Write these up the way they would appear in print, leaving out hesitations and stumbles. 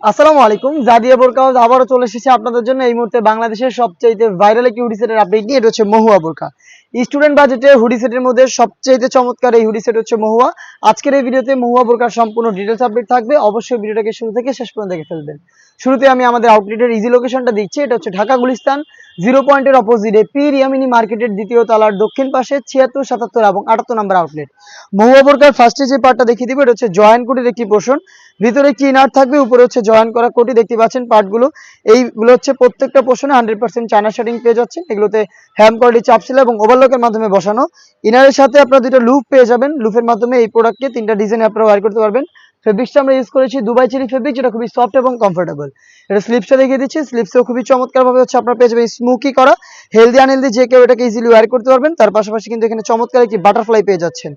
আসসালামু আলাইকুম। জাদিয়া বোরকা হাউস আবারও চলে এসেছে আপনাদের জন্য এই মুহূর্তে বাংলাদেশের সবচেয়ে ভাইরাল একটি হুডি সেটের আপডেট নিয়ে। এটা হচ্ছে মহুয়া বোরকা। স্টুডেন্ট বাজেটে হুডি সেটের মধ্যে সবচেয়ে চমৎকার এই হুডি সেট হচ্ছে মহুয়া। আজকের এই ভিডিওতে মহুয়া বোরকার সম্পূর্ণ ডিটেলস আপডেট থাকবে। অবশ্যই ভিডিওটাকে শুরু থেকে শেষ পর্যন্ত দেখে ফেলবেন। শুরুতে আমি আমাদের আউটলেটের ইজি লোকেশনটা দিচ্ছি। এটা হচ্ছে ঢাকা গুলিস্তান 0 পয়েন্টের অপোজিটে পীর ইয়ামিনী মার্কেটের দ্বিতীয় তলার দক্ষিণ পাশে 76, 77 এবং 78 নম্বর আউটলেট। মহুয়া বোরকার ফার্স্টে যে পার্টটা দেখিয়ে দিব এটা হচ্ছে জয়েন কোটের একটি পোর্শন। ভিতরে কি নাট থাকবে, উপরে হচ্ছে জয়েন করা কোটি দেখতে পাচ্ছেন পার্টগুলো। এইগুলো হচ্ছে প্রত্যেকটা পোর্শনে 100% চায়না শার্টিং পেয়ে যাচ্ছেন। এগুলোতে হ্যাম কোয়ালিটি চাপসিলা এবং ওভারলকের মাধ্যমে বসানো। ইনারের সাথে আপনারা দুটো লুপ পেয়ে যাবেন। লুপের মাধ্যমে এই প্রোডাক্টকে 3টা ডিজাইনে আপনারা ওয়্যার করতে পারবেন। ফেব্রিক্সটা আমরা ইউজ করেছি দুবাই চেরি ফেব্রিক, যেটা খুবই সফট এবং কমফোর্টেবল। এটা স্লিপসটা দেখিয়ে দিচ্ছি। স্লিপসও খুবই চমৎকার ভাবে হচ্ছে আপনারা পেয়ে যাবেন স্মোকি করা। হেলদি আনহেলদি যে কেউ এটাকে ইজিলি ওয়্যার করতে পারবেন। তার পাশাপাশি কিন্তু এখানে চমৎকার একটি বাটারফ্লাই পেয়ে যাচ্ছেন।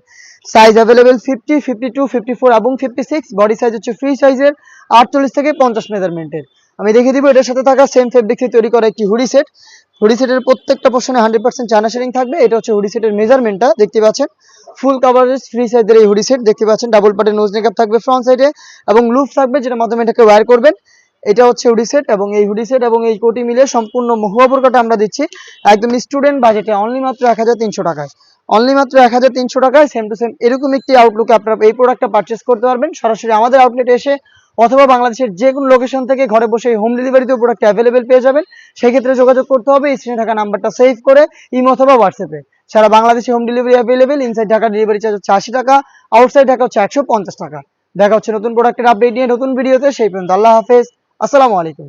সাইজ অ্যাভেলেবেল 50, 52, 54 এবং 56। বডি সাইজ হচ্ছে ফ্রি সাইজের 48 থেকে 50 মেজারমেন্টের। আমি দেখিয়ে দিব এটার সাথে থাকা সেম ফেব্রিক্সে তৈরি করা একটি হুডি সেট। হুডি সেটের প্রত্যেকটা পোর্শনে 100% চায়না শেডিং থাকবে। এটা হচ্ছে হুডি সেটের মেজারমেন্টটা দেখতে পাচ্ছেন। ফুল কভারেজ ফ্রি সাইজের এই হুডি সেট দেখতে পাচ্ছেন। ডাবল পার্টের নোজ নেকআপ থাকবে ফ্রন্ট সাইডে এবং লুপ থাকবে, যেটার মাধ্যমে এটাকে ওয়্যার করবেন। এটা হচ্ছে হুডি সেট এবং এই হুডি সেট এবং এই কোটি মিলে সম্পূর্ণ মহুয়া বোরকাটা আমরা দিচ্ছি একদম স্টুডেন্ট বাজেটে অনলি মাত্র 1300 টাকায়। অনলি মাত্র 1300 টাকায় সেম টু সেম এরকম একটি আউটলুকে আপনারা এই প্রোডাক্টটা পারচেস করতে পারবেন সরাসরি আমাদের আউটলেটে এসে, অথবা বাংলাদেশের যে কোনো লোকেশন থেকে ঘরে বসে হোম ডেলিভারিতেও প্রোডাক্ট অ্যাভেলেবেল পেয়ে যাবেন। সেক্ষেত্রে যোগাযোগ করতে হবে স্ক্রিনে থাকা নাম্বারটা সেভ করে ইমো অথবা হোয়াটসঅ্যাপে। সারা বাংলাদেশে home delivery available. Inside Dhaka delivery charge হচ্ছে 80 টাকা, আউটসাইড ঢাকা হচ্ছে 150 টাকা। দেখা হচ্ছে নতুন প্রোডাক্টের আপডেট নিয়ে নতুন ভিডিওতে। সেই পর্যন্ত আল্লাহ হাফেজ, আসসালামু আলাইকুম।